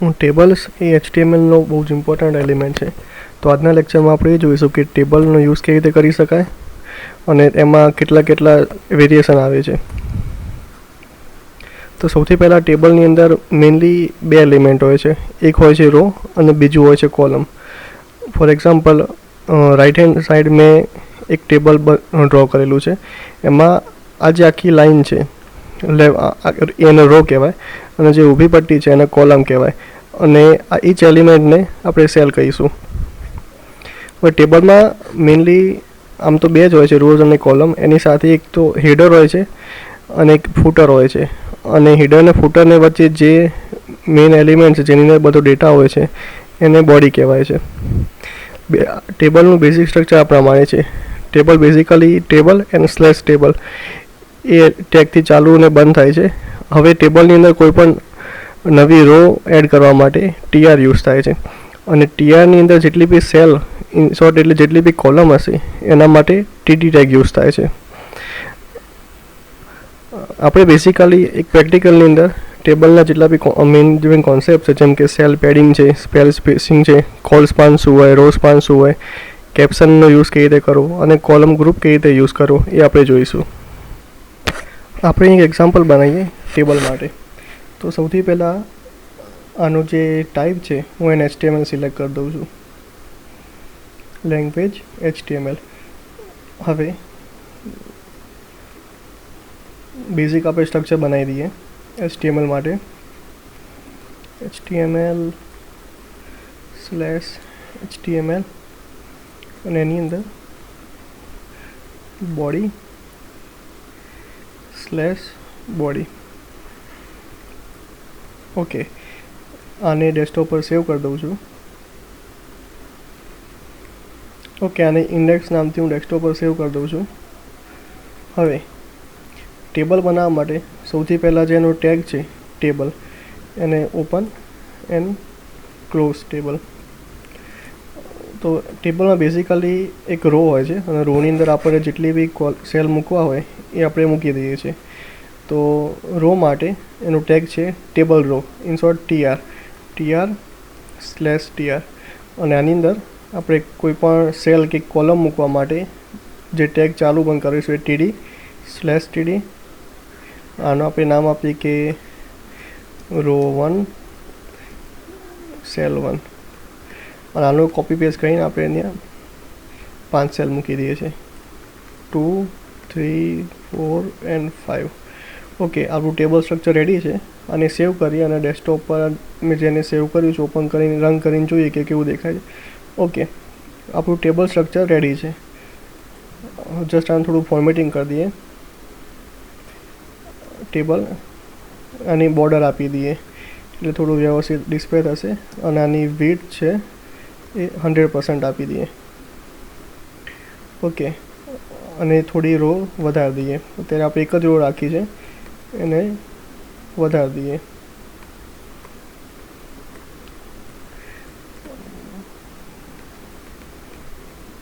Tables એ HTMLનો બહુ જ important element છે. તો આજના લેક્ચરમાં આપણે એ જોઈશું કે ટેબલનો યુઝ કેવી રીતે કરી શકાય અને એમાં કેટલા વેરિએશન આવે છે. તો સૌથી પહેલાં ટેબલની અંદર મેઇનલી બે એલિમેન્ટ હોય છે. એક હોય છે રો અને બીજું હોય છે column. For example right hand side મેં એક ટેબલ ડ્રો કરેલું છે. એમાં આ જે આખી લાઈન છે એને રો કહેવાય અને જે ઊભી પટ્ટી છે એને કોલમ કહેવાય અને આ ઈચ એલિમેન્ટને આપણે સેલ કહીશું. હવે ટેબલમાં મેઇનલી આમ તો બે જ હોય છે, રોઝ અને કોલમ. એની સાથે એક તો હેડર હોય છે અને એક ફૂટર હોય છે. અને હેડર અને ફૂટરને વચ્ચે જે મેઇન એલિમેન્ટ છે જેની અંદર બધો ડેટા હોય છે એને બોડી કહેવાય છે. ટેબલનું બેઝિક સ્ટ્રક્ચર આ પ્રમાણે છે. Table basically table end slash table એ ટેગથી ચાલુ અને બંધ થાય છે. હવે ટેબલની અંદર કોઈ પણ નવી રો એડ કરવા માટે TR યુઝ થાય છે અને TRની અંદર જેટલી બી સેલ ઇન શોર્ટ એટલે જેટલી બી કોલમ હશે એના માટે TT ટેગ યુઝ થાય છે. આપણે બેઝિકલી એક પ્રેક્ટિકલની અંદર ટેબલના જેટલા બી મેઇન કોન્સેપ્ટ છે જેમ કે સેલ પેડિંગ છે, સ્પેલ સ્પેસિંગ છે, કોલ સ્પાન શું હોય, રો સ્પાન શું હોય, કેપ્શનનો યુઝ કેવી રીતે કરવો અને કોલમ ગ્રુપ કેવી રીતે યુઝ કરવો એ આપણે જોઈશું. આપણે એક એક્ઝામ્પલ બનાવીએ ટેબલ માટે. તો સૌથી પહેલાં આનો જે ટાઈપ છે હું એને HTML સિલેક્ટ કરી દઉં છું, લેંગ્વેજ HTML. હવે બેઝિક આપણે સ્ટ્રક્ચર બનાવી દઈએ HTML માટે. HTML/HTML અને એની અંદર body/body. ઓકે, આને ડેસ્કટોપ પર સેવ કરી દઉં છું. ઓકે, આને ઇન્ડેક્સ નામથી હું ડેસ્કટોપ પર સેવ કરી દઉં છું. હવે ટેબલ બનાવવા માટે સૌથી પહેલાં જે એનો ટેગ છે ટેબલ એને ઓપન એન્ડ ક્લોઝ ટેબલ. તો ટેબલમાં બેઝિકલી એક રો હોય છે અને રોની અંદર આપણે જેટલી બી સેલ મૂકવા હોય એ આપણે મૂકી દઈએ છીએ. તો રો માટે એનું ટેગ છે table row, in short TR/TR. અને આની અંદર આપણે કોઈ પણ સેલ કે કોલમ મૂકવા માટે જે ટેગ ચાલુ પણ કરીશું એ TD/TD. આનું આપણે નામ આપીએ કે રો 1 સેલ 1 અને આનું કોપી પેસ્ટ કરીને આપણે અહીંયા 5 સેલ મૂકી દઈએ છીએ, 2, 3, 4 એન્ડ 5. ઓકે, આપણું ટેબલ સ્ટ્રક્ચર રેડી છે. અને સેવ કરી અને ડેસ્કટોપ પર મેં જેને સેવ કર્યું છે ઓપન કરીને રન કરીને જોઈએ કે કેવું દેખાય છે. ઓકે, આપણું ટેબલ સ્ટ્રક્ચર રેડી છે. જસ્ટ આને થોડું ફોર્મેટિંગ કરી દઈએ. ટેબલ આની બોર્ડર આપી દઈએ એટલે થોડું વ્યવસ્થિત ડિસ્પ્લે થશે અને આની વિડ્થ છે એ 100% આપી દઈએ. ઓકે, અને થોડી રો વધારી દઈએ. અત્યારે આપણે એક જ રો રાખી છે, એને વધારી દઈએ.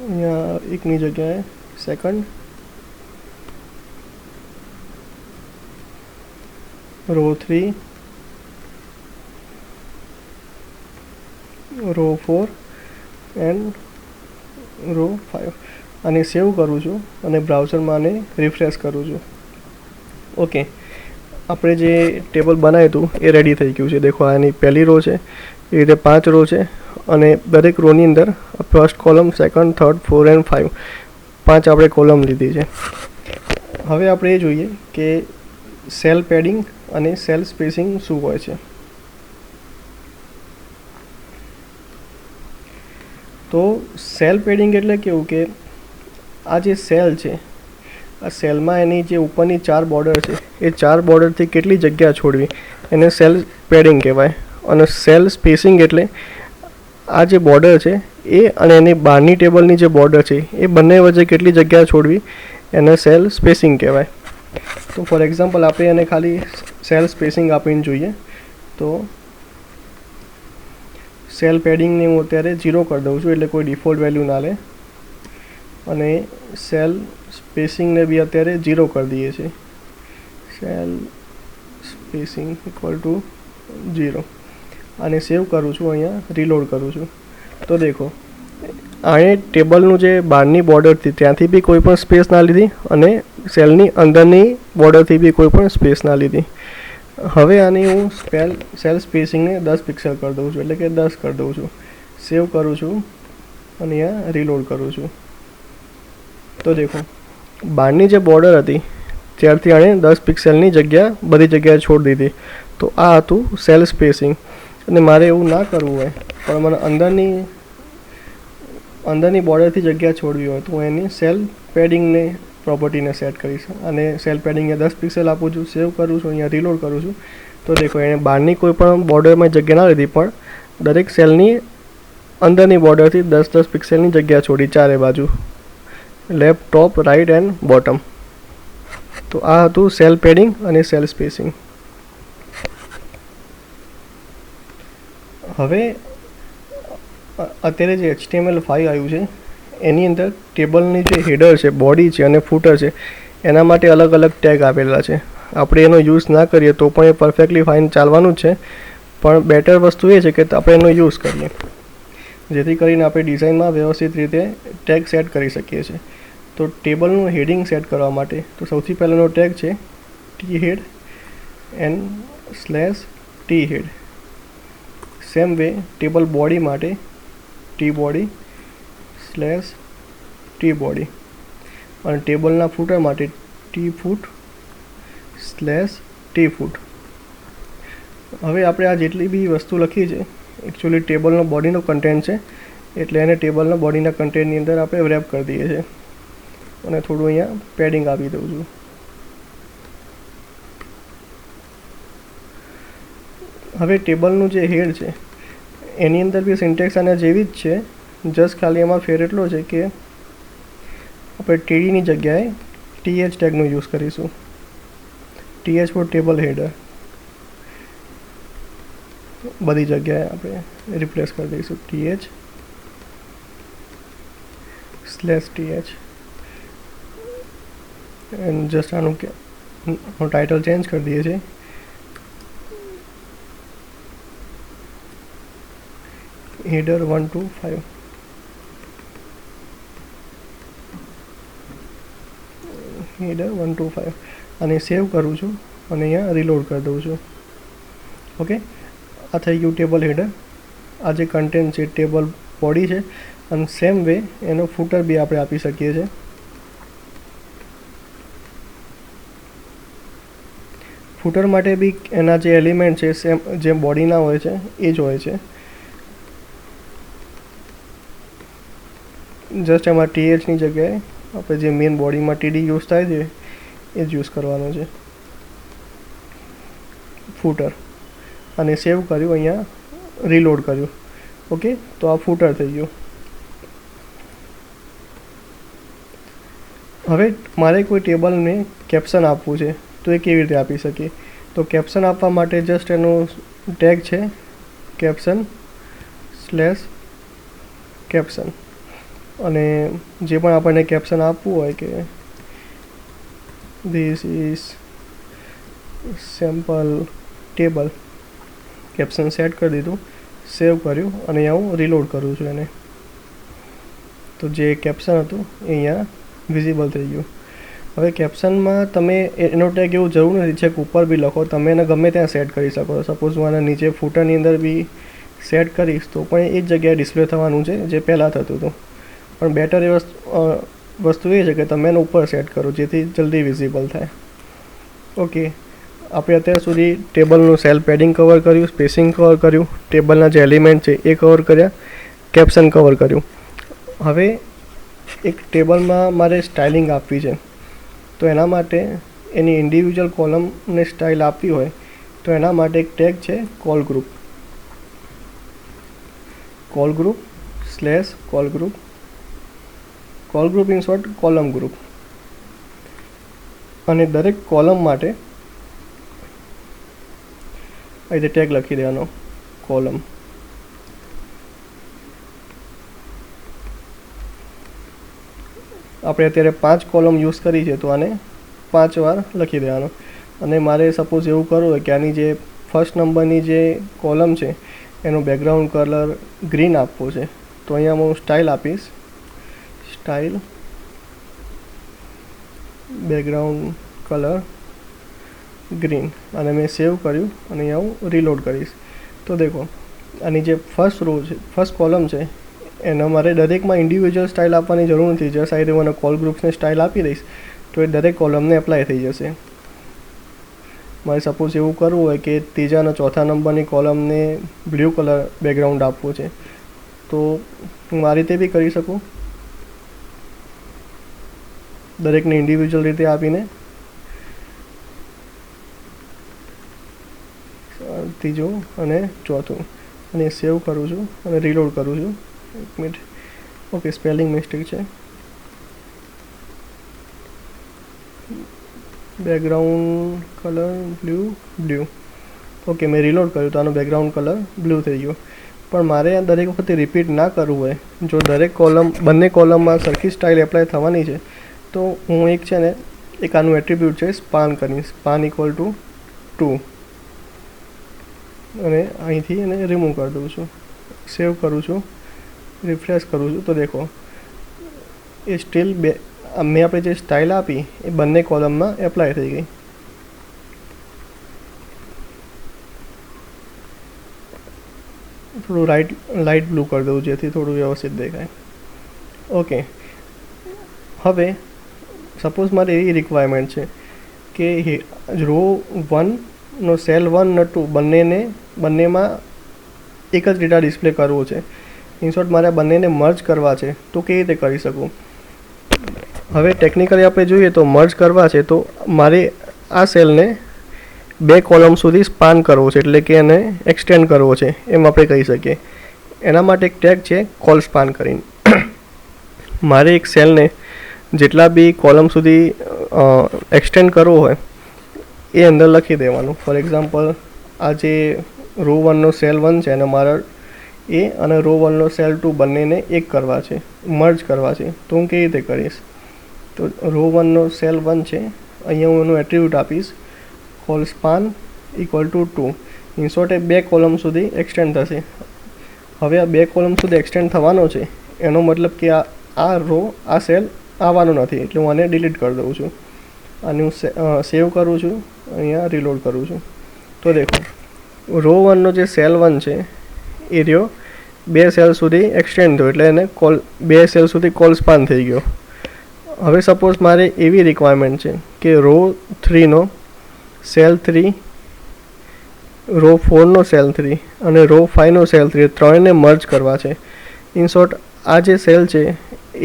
અહીંયા એકની જગ્યાએ second, row 3, row 4 and row 5. આને સેવ કરું છું અને બ્રાઉઝરમાં આને રિફ્રેશ કરું છું. ઓકે, આપણે જે ટેબલ બનાવ્યું હતું એ રેડી થઈ ગયું છે. દેખો, આની પહેલી રો છે, એ રીતે 5 રો છે અને દરેક રોની અંદર first column, second, third, 4 and 5 5 આપણે કોલમ લીધી છે. હવે આપણે એ જોઈએ કે સેલ પેડિંગ અને સેલ સ્પેસિંગ શું હોય છે. તો સેલ પેડિંગ એટલે કેવું કે આ જે સેલ છે આ સેલમાં એની જે ઉપરની 4 બોર્ડર છે એ 4 બોર્ડરથી કેટલી જગ્યા છોડવી એને સેલ પેડિંગ કહેવાય. અને સેલ સ્પેસિંગ એટલે આ જે બોર્ડર છે એ અને એની બહારની ટેબલની જે બોર્ડર છે એ બંને વચ્ચે કેટલી જગ્યા છોડવી એને સેલ સ્પેસિંગ કહેવાય. તો ફોર એક્ઝામ્પલ આપણે એને ખાલી સેલ સ્પેસિંગ આપીને જોઈએ. તો સેલ પેડિંગને હું અત્યારે 0 કરી દઉં છું એટલે કોઈ ડિફોલ્ટ વેલ્યુ ના લે અને સેલ સ્પેસિંગને બી અત્યારે 0 કરી દઈએ છીએ. Cell spacing equal to 0. અને સેવ કરું છું, અહીંયા રીલોડ કરું છું. તો દેખો આણે ટેબલનું જે બહારની બોર્ડરથી ત્યાંથી બી કોઈ પણ સ્પેસ ના લીધી અને સેલની અંદરની બોર્ડરથી બી કોઈ પણ સ્પેસ ના લીધી. હવે આની હું સેલ સ્પેસિંગને 10 પિક્સેલ કરી દઉં છું, એટલે કે 10 કરી દઉં છું. સેવ કરું છું અને અહીંયા રીલોડ કરું છું. તો દેખો બહારની જે બોર્ડર હતી ત્યારથી આણે 10 પિક્સેલની જગ્યા બધી જગ્યાએ છોડી દીધી. તો આ હતું સેલ સ્પેસિંગ. અને મારે એવું ના કરવું હોય પણ મને અંદરની બોર્ડરથી જગ્યા છોડવી હોય તો હું એની સેલ પેડિંગને પ્રોપર્ટીને સેટ કરીશ અને સેલ પેડિંગને 10 પિક્સેલ આપું છું. સેવ કરું છું, અહીંયા રીલોડ કરું છું. તો દેખો એણે બહારની કોઈ પણ બોર્ડરમાં જગ્યા ના લીધી પણ દરેક સેલની અંદરની બોર્ડરથી 10 પિક્સેલની જગ્યા છોડી ચારે બાજુ, left, top, right and bottom. તો આ હતું સેલ પેડિંગ અને સેલ સ્પેસિંગ. હવે અત્યારે જે HTML5 આવ્યું છે એની અંદર ટેબલની જે હેડર છે, બોડી છે અને ફૂટર છે એના માટે અલગ અલગ ટેગ આપેલા છે. આપણે એનો યુઝ ના કરીએ તો પણ એ પરફેક્ટલી ફાઇન ચાલવાનું જ છે, પણ બેટર વસ્તુ એ છે કે આપણે એનો યુઝ કરીએ જેથી કરીને આપણે ડિઝાઇનમાં વ્યવસ્થિત રીતે ટેગ સેટ કરી શકીએ છીએ. તો ટેબલનું હેડિંગ સેટ કરવા માટે તો સૌથી પહેલાંનો ટેગ છે THEAD /THEAD. Same way table body માટે TBODY/TBODY અને ટેબલના ફૂટર માટે TFOOT/TFOOT. હવે આપણે આ જેટલી બી વસ્તુ લખી છે એકચ્યુઅલી ટેબલનો બોડીનો કન્ટેન્ટ છે, એટલે એને ટેબલના બોડીના કન્ટેન્ટની અંદર આપણે રેપ કરી દઈએ છીએ અને થોડું અહીંયા પેડિંગ આપી દઉં છું. હવે ટેબલનું જે હેડ છે એની અંદર બી સિન્ટેક્સ આના જેવી જ છે, જસ્ટ ખાલી એમાં ફેર એટલો છે કે આપણે TDની જગ્યાએ TH ટેગનો યુઝ કરીશું. TH ફોર ટેબલ હેડર બધી જગ્યાએ આપણે રિપ્લેસ કરી દઈશું TH/TH એન્ડ જસ્ટ આનું ટાઇટલ ચેન્જ કરી દઈએ છીએ. Header 1 to 5. હેડર 1 to 5 અને સેવ કરું છું અને અહીંયા રીલોડ કરી દઉં છું. ઓકે, આ થઈ ગયું ટેબલ હેડર. આ જે કન્ટેન્ટ છે ટેબલ બોડી છે અને સેમ વે એનો ફૂટર બી આપણે આપી શકીએ છીએ. ફૂટર માટે બી એના જે એલિમેન્ટ છે સેમ જે બોડીના હોય છે એ જ હોય છે. જસ્ટ એમાં THની જગ્યાએ આપણે જે મેઇન બોડીમાં TD યુઝ થાય છે એ જ યુઝ કરવાનો છે ફૂટર. અને સેવ કર્યું, અહીંયા રીલોડ કર્યું. ઓકે, તો આ ફૂટર થઈ ગયું. હવે મારે કોઈ ટેબલને કેપ્શન આપવું છે તો એ કેવી રીતે આપી શકીએ? તો કેપ્શન આપવા માટે જસ્ટ એનો ટેગ છે caption/caption અને જે પણ આપણને કેપ્શન આપવું હોય કે this is sample table, caption set કરી દીધું, સેવ કર્યું અને અહીંયા હું રીલોડ કરું છું એને. તો જે કેપ્શન હતું એ અહીંયા વિઝિબલ થઈ ગયું. હવે કેપ્શનમાં તમે એનો ટેગ એવું જરૂર નથી છે કે ઉપર બી લખો, તમે એને ગમે ત્યાં સેટ કરી શકો. સપોઝ હું આના નીચે ફૂટરની અંદર બી સેટ કરીશ તો પણ એ જ જગ્યાએ ડિસ્પ્લે થવાનું છે જે પહેલાં થતું હતું. પણ બેટર એ વસ્તુ એ છે કે તમે એને ઉપર સેટ કરો જેથી જલ્દી વિઝિબલ થાય. ઓકે, આપણે અત્યાર સુધી ટેબલનું સેલ પેડિંગ કવર કર્યું, સ્પેસિંગ કવર કર્યું, ટેબલના જે એલિમેન્ટ છે એ કવર કર્યા, કેપ્શન કવર કર્યું. હવે એક ટેબલમાં મારે સ્ટાઇલિંગ આપવી છે તો એના માટે એની ઇન્ડિવિજ્યુઅલ કોલમને સ્ટાઇલ આપવી હોય તો એના માટે એક ટેગ છે call group in short column group. અને દરેક કોલમ માટે આ રીતે ટેગ લખી દેવાનો કોલમ. આપણે અત્યારે 5 કોલમ યુઝ કરી છે તો આને 5 વાર લખી દેવાનો. અને મારે સપોઝ એવું કરવું હોય કે આની જે ફર્સ્ટ નંબરની જે કોલમ છે એનો બેકગ્રાઉન્ડ કલર ગ્રીન આપવો છે. તો અહીંયા હું સ્ટાઇલ આપીશ, સ્ટાઇલ બેકગ્રાઉન્ડ કલર ગ્રીન, અને મેં સેવ કર્યું અને અહીંયા હું રીલોડ કરીશ. તો દેખો આની જે ફર્સ્ટ રો છે, ફર્સ્ટ કોલમ છે, એના મારે દરેકમાં ઇન્ડિવિજ્યુઅલ સ્ટાઇલ આપવાની જરૂર નથી. જસ્ટ આ રીતે મને કોલ ગ્રુપ્સને સ્ટાઇલ આપી દઈશ તો એ દરેક કોલમને એપ્લાય થઈ જશે. મારે સપોઝ એવું કરવું હોય કે ત્રીજા અને ચોથા નંબરની કોલમને બ્લુ કલર બેકગ્રાઉન્ડ આપવું છે તો હું આ રીતે બી કરી શકું, દરેકને ઇન્ડિવિજ્યુઅલ રીતે આપીને. ત્રીજું અને ચોથું, અને સેવ કરું છું અને રીલોડ કરું છું. 1 મિનિટ. ઓકે, સ્પેલિંગ મિસ્ટેક છે. Background colour blue. ઓકે, મેં રીલોડ કર્યું તો આનો બેકગ્રાઉન્ડ કલર બ્લુ થઈ ગયો. પણ મારે આ દરેક વખતે રિપીટ ના કરવું હોય, જો દરેક કોલમ, બંને કોલમમાં સરખી સ્ટાઇલ એપ્લાય થવાની છે તો હું એક છે ને એક આનું એટ્રીબ્યુટ છે સ્પાન કરીશ, સ્પાન ઇક્વલ ટુ 2, અને અહીંથી એને રિમૂવ કરી દઉં છું. સેવ કરું છું, રિફ્રેશ કરું છું તો દેખો એ સ્ટીલ મેં આપણે જે સ્ટાઇલ આપી એ બંને કોલમમાં એપ્લાય થઈ ગઈ. થોડું લાઇટ બ્લુ કરી દઉં જેથી થોડું વ્યવસ્થિત દેખાય. ઓકે, હવે સપોઝ મારે એવી રિક્વાયરમેન્ટ છે કે રો 1નો સેલ 1 અને 2 બંનેમાં એક જ ડેટા ડિસ્પ્લે કરવો છે. ઇન શોર્ટ મારે આ બંનેને મર્જ કરવા છે તો કેવી રીતે કરી શકું? હવે ટેકનિકલી આપણે જોઈએ તો મર્જ કરવા છે તો મારે આ સેલને 2 કોલમ સુધી સ્પાન કરવો છે, એટલે કે એને એક્સટેન્ડ કરવો છે એમ આપણે કહી શકીએ. એના માટે એક ટેગ છે કોલ સ્પાન કરીને. મારે એક સેલને જેટલા બી કોલમ સુધી એક્સટેન્ડ કરવો હોય એ અંદર લખી દેવાનું. ફોર એક્ઝામ્પલ આ જે રો 1નો સેલ 1 છે અને મારા એ અને રો 1નો સેલ 2 બંનેને એક કરવા છે, મર્જ કરવા છે. તો હું કેવી રીતે કરીશ? તો રો 1નો સેલ 1 છે, અહીંયા હું એનું એટ્રીબ્યુટ આપીશ call span equal to 2. In short A 2 column સુધી એક્સટેન્ડ થશે. હવે આ 2 કોલમ સુધી એક્સટેન્ડ થવાનો છે એનો મતલબ કે આ રો, આ સેલ આવવાનો નથી, એટલે હું આને ડિલીટ કરી દઉં છું. આને હું સેવ કરું છું, અહીંયા રીલોડ કરું છું. તો દેખો રો 1નો જે સેલ 1 છે એ રહ્યો 2 સેલ સુધી એક્સટેન્ડ થયો, એટલે એને 2 સેલ સુધી કોલ સ્પાન થઈ ગયો. હવે સપોઝ મારે એવી રિક્વાયરમેન્ટ છે કે રો 3નો સેલ 3, રો 4નો સેલ 3 અને રો 5નો સેલ 3 ત્રણેયને મર્જ કરવા છે. ઇન શોર્ટ આ જે સેલ છે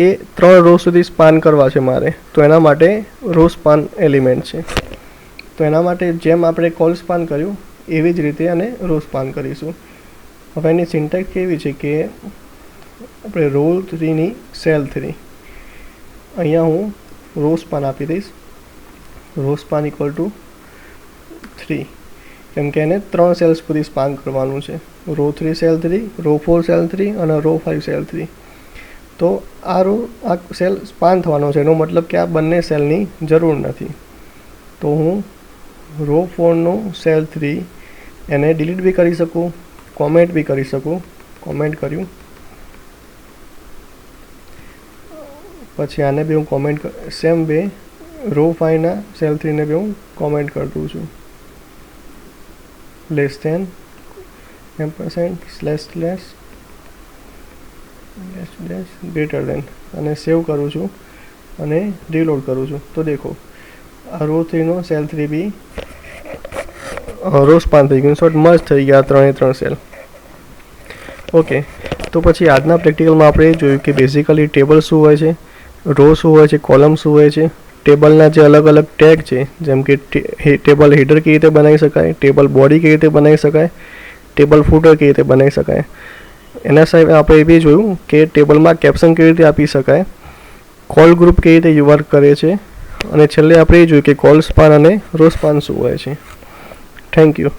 એ 3 રો સુધી સ્પાન કરવા છે મારે, તો એના માટે રો સ્પાન એલિમેન્ટ છે. તો એના માટે જેમ આપણે કોલ સ્પાન કર્યું એવી જ રીતે આને રો સ્પાન કરીશું. હવે એની સિન્ટેક્સ કેવી છે કે આપણે રો 3ની સેલ 3, અહીંયા હું રો સ્પાન આપી દઈશ, રો સ્પાન ઇક્વલ ટુ 3, કેમ કે એને 3 સેલ્સ સુધી સ્પાન કરવાનું છે. રો 3 સેલ 3, રો 4 સેલ 3 અને રો 5 સેલ 3. તો આ સેલ સ્પાન થવાનો છે, એનો મતલબ કે આ બંને સેલની જરૂર નથી. તો હું રો 4નો સેલ 3 એને ડિલીટ બી કરી શકું, કોમેન્ટ બી કરી શકું. કોમેન્ટ કર્યું, પછી આને બી હું કોમેન્ટ, સેમ વે રો 5ના સેલ 3ને બી હું કોમેન્ટ કરી દઉં છું. લેસ ધેન %/ ગ્રેટર દેન, અને સેવ કરું છું અને રીલોડ કરું છું. તો દેખો આ રો 3નો સેલ 3 બી રો સ્પાન થઈ ગયું, શોર્ટ મર્જ થઈ ગયા 3 સેલ. ઓકે, તો પછી આજના પ્રેક્ટિકલમાં આપણે જોયું કે બેઝિકલી ટેબલ શું હોય છે, રો શું હોય છે, કોલમ શું હોય છે, ટેબલના જે અલગ અલગ ટેગ છે, જેમ કે ટેબલ હેડર કેવી રીતે બનાવી શકાય, ટેબલ બોડી કેવી રીતે બનાવી શકાય, ટેબલ ફૂટર કેવી રીતે બનાવી શકાય. એના સિવાય આપણે એ બી જોયું કે ટેબલમાં કેપ્શન કેવી રીતે આપી શકાય, કોલ ગ્રુપ કેવી રીતે વર્ક કરે છે, અને છેલ્લે આપણે એ જોયું કે કોલ સ્પાન અને રો સ્પાન શું હોય છે. Thank you.